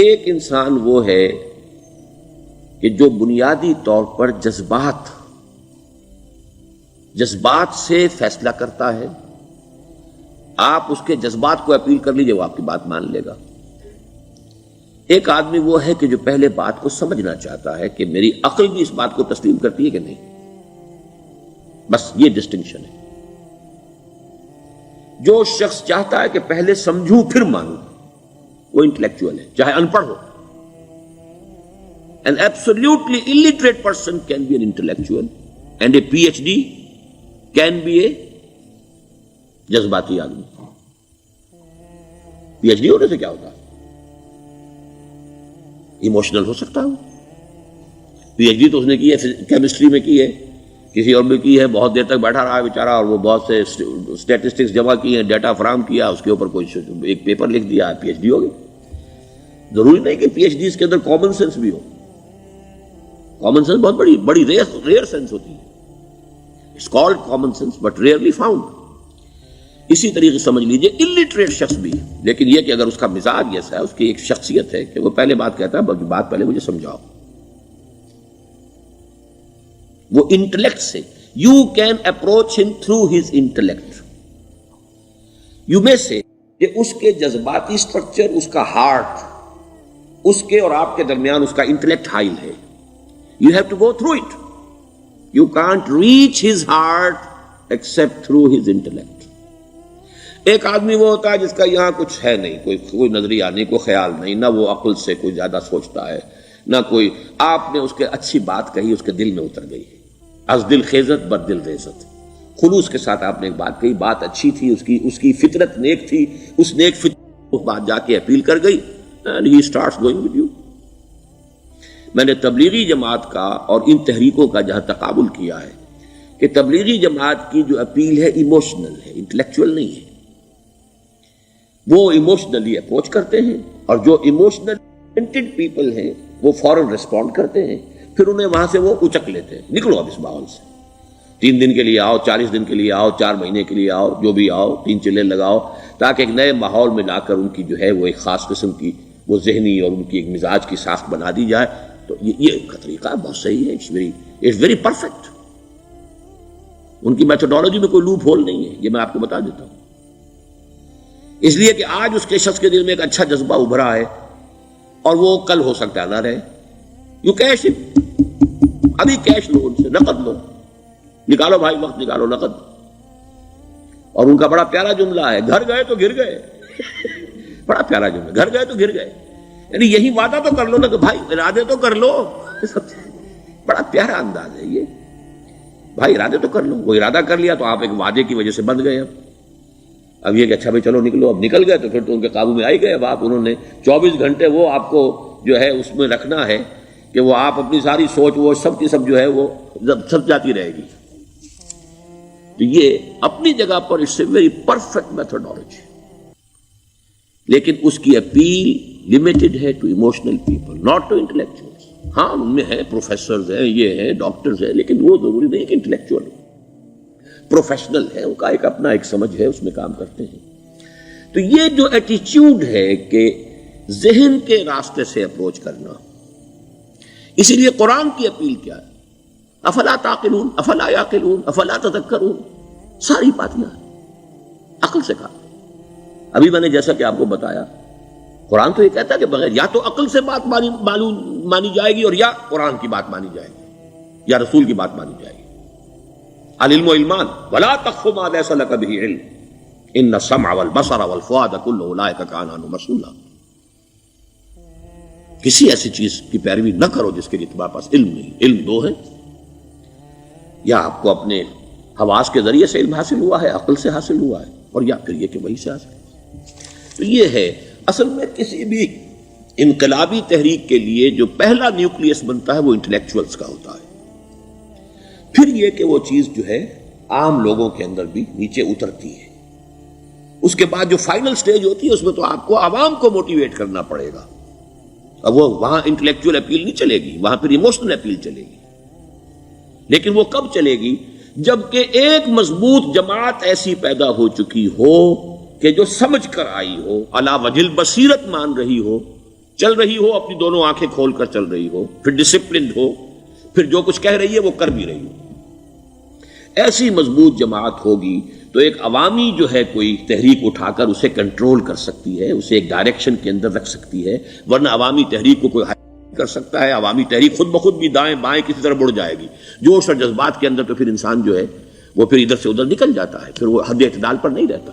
ایک انسان وہ ہے کہ جو بنیادی طور پر جذبات سے فیصلہ کرتا ہے. آپ اس کے جذبات کو اپیل کر لیجئے، وہ آپ کی بات مان لے گا. ایک آدمی وہ ہے کہ جو پہلے بات کو سمجھنا چاہتا ہے کہ میری عقل بھی اس بات کو تسلیم کرتی ہے کہ نہیں. بس یہ ڈسٹنکشن ہے. جو شخص چاہتا ہے کہ پہلے سمجھوں پھر مانوں، وہ انٹلیکچوئل ہے، چاہے ان پڑھ ہو. An absolutely illiterate person can be an intellectual and a PhD can be a جذباتی آدمی. پی ایچ ڈی ہونے سے کیا ہوتا ہے؟ ایموشنل ہو سکتا ہے. پی ایچ ڈی تو اس نے کی ہے کیمسٹری میں کی ہے، کسی اور میں کی ہے، بہت دیر تک بیٹھا رہا بیچارہ اور وہ بہت سے اسٹیٹسٹکس جمع کیے ہیں، ڈیٹا فراہم کیا، اس کے اوپر کوئی ایک پیپر لکھ دیا، پی ایچ ڈی ہو گئی. ضروری نہیں کہ پی ایچ ڈی اس کے اندر کامن سینس بھی ہو. کامن سینس بہت بڑی ریئر سینس ہوتی ہے. It's called common sense but rarely found. اسی طریقے سے سمجھ لیجئے الٹریٹ شخص بھی ہے، لیکن یہ کہ اگر اس کا مزاج ایسا ہے، اس کی ایک شخصیت ہے کہ وہ پہلے بات کہتا ہے، باقی بات پہلے مجھے سمجھاؤ. وہ انٹلیکٹ سے یو کین اپروچ ہم تھرو ہز انٹلیکٹ. یو میں سے کہ اس کے جذباتی سٹرکچر، اس کا ہارٹ، اس کے اور آپ کے درمیان اس کا انٹلیکٹ حائل ہے. You have to go through it. You can't reach his heart except through his intellect. ایک آدمی وہ ہوتا ہے جس کا یہاں کچھ ہے نہیں، کوئی نظریہ نہیں، کوئی خیال نہیں، نہ وہ عقل سے کوئی زیادہ سوچتا ہے، نہ کوئی. آپ نے اس کے اچھی بات کہی، اس کے دل میں اتر گئی. از دل خیزت بر دل ریزت. خلوص کے ساتھ آپ نے ایک بات کہی، بات اچھی تھی، اس کی فطرت نیک تھی، اس نیک فطرت اس بات جا کے اپیل کر گئی and he starts going with you. میں نے تبلیغی جماعت کا اور ان تحریکوں کا جہاں تقابل کیا ہے کہ تبلیغی جماعت کی جو اپیل ہے ایموشنل ہے، انٹلیکچوئل نہیں ہے. وہ ایموشنلی اپروچ کرتے ہیں اور جو ایموشنل پیپل ہیں وہ فوراً ریسپونڈ کرتے ہیں، پھر انہیں وہاں سے وہ اچک لیتے ہیں. نکلو اب اس ماحول سے، 3 دن کے لیے آؤ، 40 دن کے لیے آؤ، 4 مہینے کے لیے آؤ، جو بھی آؤ، 3 چلے لگاؤ، تاکہ ایک نئے ماحول میں لا کر ان کی جو ہے وہ ایک خاص قسم کی وہ ذہنی اور ان کی ایک مزاج کی ساخت بنا دی جائے. تو یہ کا طریقہ بہت صحیح ہے. It's very perfect. ان کی میتھڈالوجی میں کوئی لوپ ہول نہیں ہے، یہ میں آپ کو بتا دیتا ہوں. اس لیے کہ آج اس کے شخص کے دل میں ایک اچھا جذبہ ابھرا ہے اور وہ کل ہو سکتا ہے نہ رہے. یو کیش، ابھی کیش لو، ان سے نقد لو، نکالو بھائی، وقت نکالو، نقد. اور ان کا بڑا پیارا جملہ ہے، گھر گئے تو گر گئے. بڑا پیارا جملہ، گھر گئے تو گر گئے. یعنی یہی وعدہ تو کر لو نا کہ بھائی ارادے تو کر لو. بڑا پیارا انداز ہے یہ، بھائی ارادے تو کر لو. وہ ارادہ کر لیا تو آپ ایک وعدے کی وجہ سے بند گئے. اب یہ کہ اچھا بھائی چلو نکلو، اب نکل گئے تو پھر تو ان کے قابو میں آئی گئے. اب آپ انہوں نے 24 گھنٹے وہ آپ کو جو ہے اس میں رکھنا ہے کہ وہ آپ اپنی ساری سوچ وہ سب کی سب جو ہے وہ سب جاتی رہے گی. تو یہ اپنی جگہ پر it's a very perfect methodology, لیکن اس کی اپیل لمیٹڈ ہے to emotional people, not to intellectuals. ہاں ان میں ہے پروفیسرز ہیں، یہ ہیں ڈاکٹرز ہیں، لیکن وہ ضروری نہیں کہ انٹلیکچوئل پروفیشنل ہے. ان کا ایک اپنا ایک سمجھ ہے، اس میں کام کرتے ہیں. تو یہ جو ایٹیچیوڈ ہے کہ ذہن کے راستے سے اپروچ کرنا، اسی لیے قرآن کی اپیل کیا ہے؟ افلا تعقلون، افلا یعقلون، افلا تذکرون. ساری باتیں عقل سے کہا. ابھی میں نے جیسا کہ آپ کو بتایا، قرآن تو یہ کہتا ہے کہ بغیر یا تو عقل سے بات مانی جائے گی اور یا قرآن کی بات مانی جائے گی یا رسول کی بات مانی جائے گی. العلم علمان ولا تخف ما ليس لك به علم ان السمع والبصر والفؤاد كل اولئك كان عنه مسؤولا. کسی ایسی چیز کی پیروی نہ کرو جس کے لیے تمہارے پاس علم نہیں. علم 2 ہے، یا آپ کو اپنے حواس کے ذریعے سے علم حاصل ہوا ہے، عقل سے حاصل ہوا ہے، اور یا پھر یہ کہ وہی سے حاصل. تو یہ ہے اصل میں کسی بھی انقلابی تحریک کے لیے جو پہلا نیوکلیس بنتا ہے وہ انٹلیکچوئلز کا ہوتا ہے. پھر یہ کہ وہ چیز جو ہے عام لوگوں کے اندر بھی نیچے اترتی ہے. اس کے بعد جو فائنل سٹیج ہوتی ہے اس میں تو آپ کو عوام کو موٹیویٹ کرنا پڑے گا. اب وہ وہاں انٹلیکچوئل اپیل نہیں چلے گی، وہاں پھر ایموشنل اپیل چلے گی. لیکن وہ کب چلے گی؟ جبکہ ایک مضبوط جماعت ایسی پیدا ہو چکی ہو کہ جو سمجھ کر آئی ہو، علی وجہ البصیرت مان رہی ہو، چل رہی ہو اپنی دونوں آنکھیں کھول کر چل رہی ہو، پھر ڈسپلنڈ ہو، پھر جو کچھ کہہ رہی ہے وہ کر بھی رہی ہو، ایسی مضبوط جماعت ہوگی تو ایک عوامی جو ہے کوئی تحریک اٹھا کر اسے کنٹرول کر سکتی ہے، اسے ایک ڈائریکشن کے اندر رکھ سکتی ہے، ورنہ عوامی تحریک کو کوئی کر سکتا ہے؟ عوامی تحریک خود بخود بھی دائیں بائیں کسی طرح بڑھ جائے گی، جوش اور جذبات کے اندر، تو پھر انسان جو ہے وہ پھر ادھر سے ادھر نکل جاتا ہے، پھر وہ حد اعتدال پر نہیں رہتا۔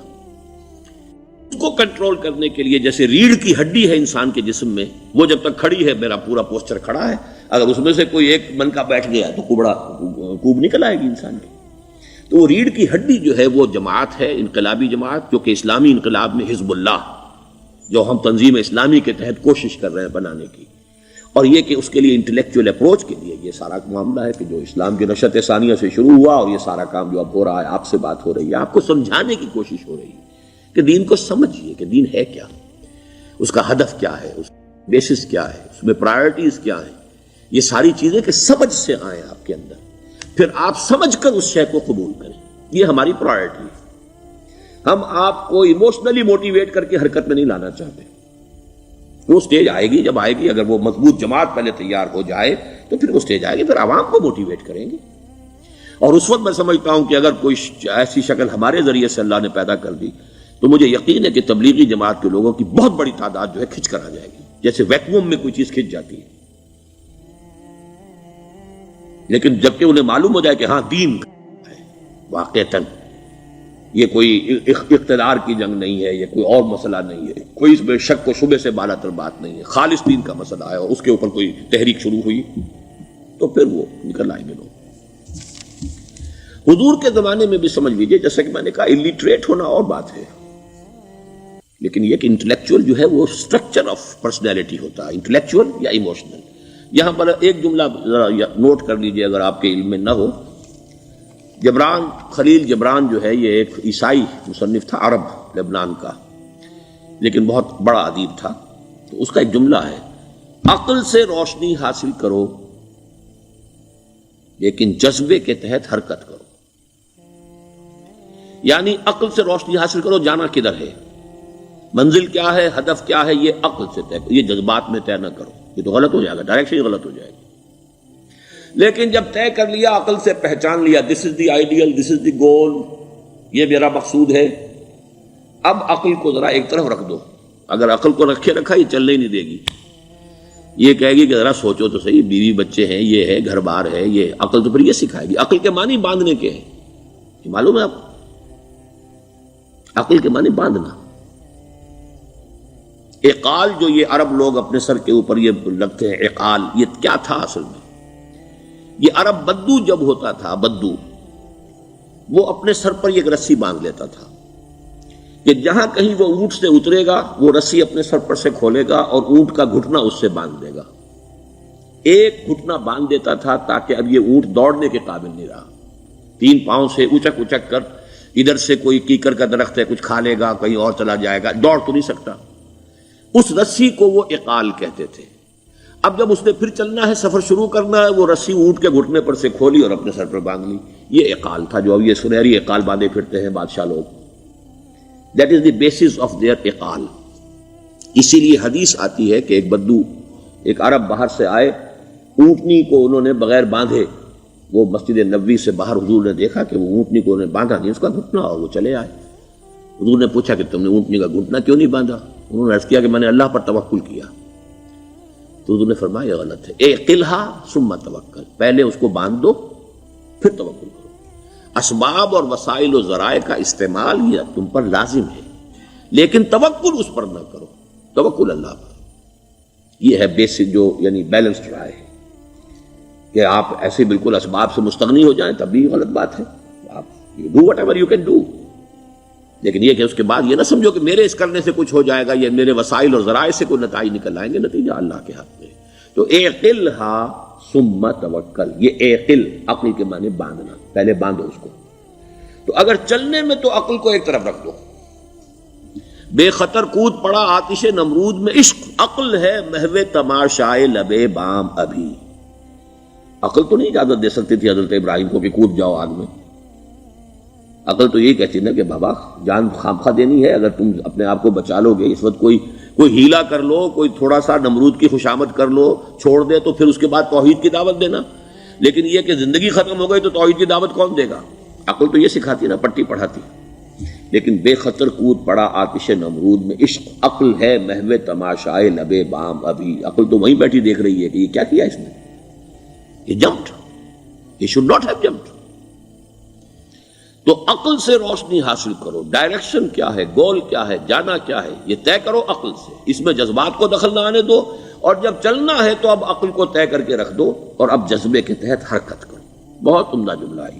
اس کو کنٹرول کرنے کے لیے جیسے ریڑھ کی ہڈی ہے انسان کے جسم میں، وہ جب تک کھڑی ہے میرا پورا پوسچر کھڑا ہے، اگر اس میں سے کوئی ایک منکا بیٹھ گیا تو کوب نکل آئے گی انسان کی۔ تو وہ ریڑھ کی ہڈی جو ہے وہ جماعت ہے، انقلابی جماعت، جو کہ اسلامی انقلاب میں حزب اللہ، جو ہم تنظیم اسلامی کے تحت کوشش کر رہے ہیں بنانے کی، اور یہ کہ اس کے لیے انٹلیکچوئل اپروچ کے لیے یہ سارا معاملہ ہے کہ جو اسلام کی نشأت ثانیہ سے شروع ہوا، اور یہ سارا کام جو اب ہو رہا ہے، آپ سے بات ہو رہی ہے، آپ کو سمجھانے کی کوشش ہو رہی ہے کہ دین کو سمجھیے کہ دین ہے کیا، اس کا ہدف کیا ہے، اس کا بیسس کیا ہے، اس میں پرائرٹیز کیا ہیں، یہ ساری چیزیں کہ سمجھ سے آئیں آپ کے اندر، پھر آپ سمجھ کر اس شے کو قبول کریں۔ یہ ہماری پرائرٹی ہے۔ ہم آپ کو ایموشنلی موٹیویٹ کر کے حرکت میں نہیں لانا چاہتے۔ وہ سٹیج آئے گی، جب آئے گی، اگر وہ مضبوط جماعت پہلے تیار ہو جائے تو پھر وہ سٹیج آئے گی، پھر عوام کو موٹیویٹ کریں گے۔ اور اس وقت میں سمجھتا ہوں کہ اگر کوئی ایسی شکل ہمارے ذریعے سے اللہ نے پیدا کر دی تو مجھے یقین ہے کہ تبلیغی جماعت کے لوگوں کی بہت بڑی تعداد جو ہے کھنچ کر آ جائے گی، جیسے ویکیوم میں کوئی چیز کھنچ جاتی ہے۔ لیکن جبکہ انہیں معلوم ہو جائے کہ ہاں دین ہے، واقعتاً یہ کوئی اقتدار کی جنگ نہیں ہے، یہ کوئی اور مسئلہ نہیں ہے، کوئی اس میں شک و شبے سے بالا تر بات نہیں ہے، خالص دین کا مسئلہ ہے، اور اس کے اوپر کوئی تحریک شروع ہوئی تو پھر وہ نکل آئیں گے لوگ۔ حضور کے زمانے میں بھی سمجھ لیجیے، جیسا کہ میں نے کہا، الٹریٹ ہونا اور بات ہے، لیکن یہ کہ انٹلیکچوئل جو ہے وہ اسٹرکچر آف پرسنالٹی ہوتا ہے، انٹلیکچوئل یا ایموشنل۔ یہاں پر ایک جملہ ذرا نوٹ کر لیجئے اگر آپ کے علم میں نہ ہو۔ جبران، خلیل جبران جو ہے یہ ایک عیسائی مصنف تھا، عرب لبنان کا، لیکن بہت بڑا ادیب تھا۔ تو اس کا ایک جملہ ہے، عقل سے روشنی حاصل کرو لیکن جذبے کے تحت حرکت کرو۔ یعنی عقل سے روشنی حاصل کرو، جانا کدھر ہے، منزل کیا ہے، ہدف کیا ہے، یہ عقل سے طے کرو، یہ جذبات میں طے نہ کرو، یہ تو غلط ہو جائے گا، ڈائریکشن غلط ہو جائے گی۔ لیکن جب طے کر لیا، عقل سے پہچان لیا، دس از دی آئیڈیل، دس از دی گول، یہ میرا مقصود ہے، اب عقل کو ذرا ایک طرف رکھ دو۔ اگر عقل کو رکھے رکھا یہ چلنے ہی نہیں دے گی، یہ کہے گی کہ ذرا سوچو تو صحیح، بیوی بچے ہیں، یہ ہے، گھر بار ہے، یہ عقل تو پھر یہ سکھائے گی۔ عقل کے معنی باندھنے کے ہیں، یہ معلوم ہے آپ کو؟ عقل کے معنی باندھنا۔ اقال جو یہ عرب لوگ اپنے سر کے اوپر یہ لگتے ہیں، اقال، یہ کیا تھا اصل میں؟ یہ عرب بدو جب ہوتا تھا، بدو وہ اپنے سر پر ایک رسی باندھ لیتا تھا کہ جہاں کہیں وہ اونٹ سے اترے گا وہ رسی اپنے سر پر سے کھولے گا اور اونٹ کا گھٹنا اس سے باندھ دے گا۔ ایک گھٹنا باندھ دیتا تھا تاکہ اب یہ اونٹ دوڑنے کے قابل نہیں رہا، 3 پاؤں سے اچک اچک کر، ادھر سے کوئی کیکر کا درخت ہے کچھ کھا لے گا، کہیں اور چلا جائے گا، دوڑ تو نہیں سکتا۔ اس رسی کو وہ اقال کہتے تھے۔ اب جب اس نے پھر چلنا ہے، سفر شروع کرنا ہے، وہ رسی اونٹ کے گھٹنے پر سے کھولی اور اپنے سر پر باندھ لی، یہ اقال تھا، جو اب یہ سنہری اقال باندھے پھرتے ہیں بادشاہ لوگ۔ That is the basis of their اقال۔ اسی لیے حدیث آتی ہے کہ ایک بدو، ایک عرب باہر سے آئے، اونٹنی کو انہوں نے بغیر باندھے، وہ مسجد نبوی سے باہر حضور نے دیکھا کہ وہ اونٹنی کو انہوں نے باندھا نہیں، اس کا گھٹنا، اور وہ چلے آئے۔ حضور نے پوچھا کہ تم نے اونٹنی کا گھٹنا کیوں نہیں باندھا؟ انہوں نے عرض کیا کہ میں نے اللہ پر توکل کیا۔ تو حضور نے فرمایا یہ غلط ہے، اعقلھا ثم توکل، پہلے اس کو باندھ دو پھر توکل کرو۔ اسباب اور وسائل و ذرائع کا استعمال یہ تم پر لازم ہے، لیکن توکل اس پر نہ کرو، توکل اللہ پر۔ یہ ہے بیسک جو یعنی بیلنسڈ رائے ہے کہ آپ ایسے بالکل اسباب سے مستغنی ہو جائیں تب بھی غلط بات ہے۔ آپ do what ever you can do, لیکن یہ کہ اس کے بعد یہ نہ سمجھو کہ میرے اس کرنے سے کچھ ہو جائے گا، یہ میرے وسائل اور ذرائع سے کوئی نتائج نکل آئیں گے، نتیجہ اللہ کے ہاتھ میں۔ تو اعقلھا ثم توکل، یہ اعقل، عقل کے معنی باندھنا، پہلے باندھو اس کو۔ تو اگر چلنے میں تو عقل کو ایک طرف رکھ دو، بے خطر کود پڑا آتش نمرود میں عشق، عقل ہے محو تماشائے لبے بام ابھی۔ عقل تو نہیں اجازت دے سکتی تھی حضرت ابراہیم کو کہ کود جاؤ آگ میں، عقل تو یہی کہتی نا کہ بابا جان خامخواہ دینی ہے، اگر تم اپنے آپ کو بچا لو گے، اس وقت کوئی ہیلا کر لو، کوئی تھوڑا سا نمرود کی خوشامد کر لو، چھوڑ دے تو پھر اس کے بعد توحید کی دعوت دینا. لیکن یہ کہ زندگی ختم ہو گئی تو توحید کی دعوت کون دے گا؟ عقل تو یہ سکھاتی نا، پٹی پڑھاتی. لیکن بے خطر کود پڑا آتش نمرود میں عشق. عقل ہے محو تماشائے لبے بام ابھی. عقل تو وہیں بیٹھی دیکھ رہی ہے کہ یہ کیا کیا اس نے، یہ جمپڈ، یہ شوڈ ناٹ ہیو جمپڈ. تو عقل سے روشنی حاصل کرو. ڈائریکشن کیا ہے، گول کیا ہے، جانا کیا ہے، یہ طے کرو عقل سے. اس میں جذبات کو دخل نہ آنے دو، اور جب چلنا ہے تو اب عقل کو طے کر کے رکھ دو، اور اب جذبے کے تحت حرکت کرو. بہت عمدہ جملہ ہے.